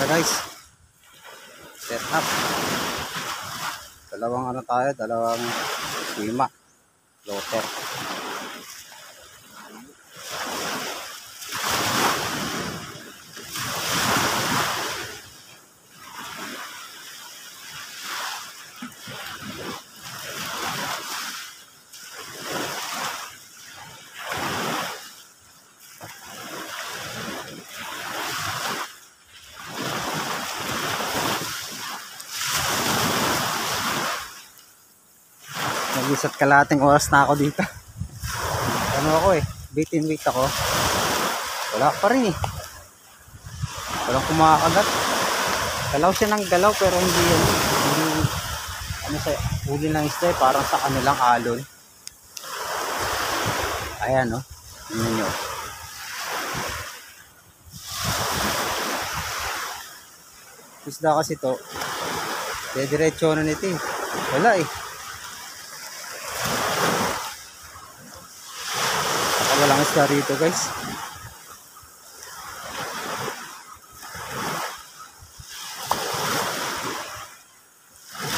guys, set up. Dalawang ano tayo, dalawang lima loter. Nag-isa't kalating oras na ako dito. Ano ako bait and wait ako. Wala pa rin walang kumakagat. Galaw siya ng galaw pero hindi ano sa huli ng isda parang sa ano lang alon. Ayan tingnan nyo. Isda kasi to diretso na nito wala walang isda rito guys.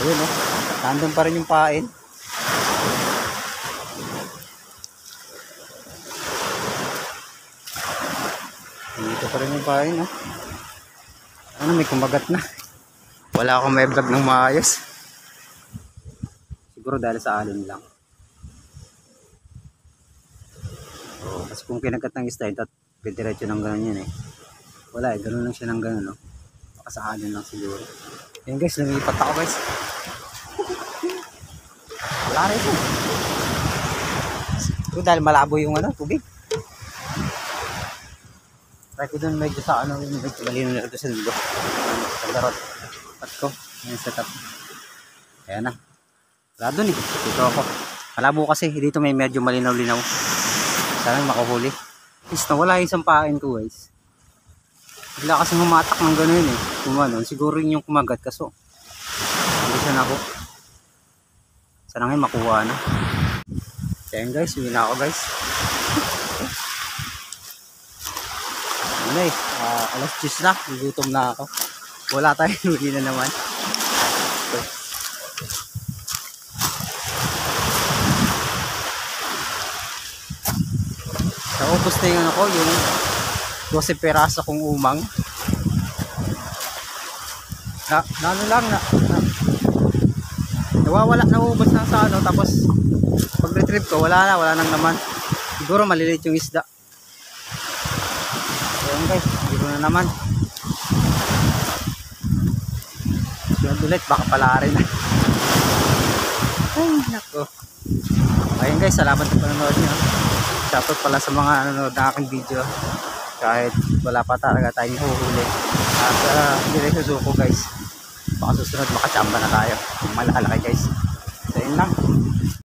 Ayun nandun pa rin yung pain. Dito pa rin yung pain ano may kumagat na. Wala akong may vlog ng maayos. Siguro dahil sa alon lang. Kasi kung kinagat ng isda diretso ng gano'n yan wala gano'n lang siya ng gano'n baka sa alon lang siguro. Ayan guys, lumipat ako guys. Wala rin ito dahil malabo yung tubig. Try ko dun medyo sa medyo malino na ito sa dulo. Sa darot pat ko yung setup. Ayan na wala dun dito ako malabo kasi dito may medyo malinaw-linaw. Sana makahuli. Is nawala yung isang pain ko guys. Bigla kasi humatak ng gano'n kumanon. Siguro yung kumagat kaso hindi siya nako. Sana ngayon makuha na. Ayan guys, uwi na ako guys. Ano alas 10 na. Gugutom na ako. Wala tayong huli na naman. Naubos na yung yung 12 peraso kong umang. Nawawala, nauubos lang sa tapos pag retrieve ko wala nang naman. Siguro maliliit yung isda. Ayan guys, siguro na naman. Sunod ulit, baka pala rin ay nako. Ayun guys, salamat sa panonood nyo. Shoutout pala sa mga nanonood ng aking video kahit wala pa talaga tayong huhuli at hindi rin susuko guys. Baka susunod makachamba na tayo. Malalaki guys. So yun lang.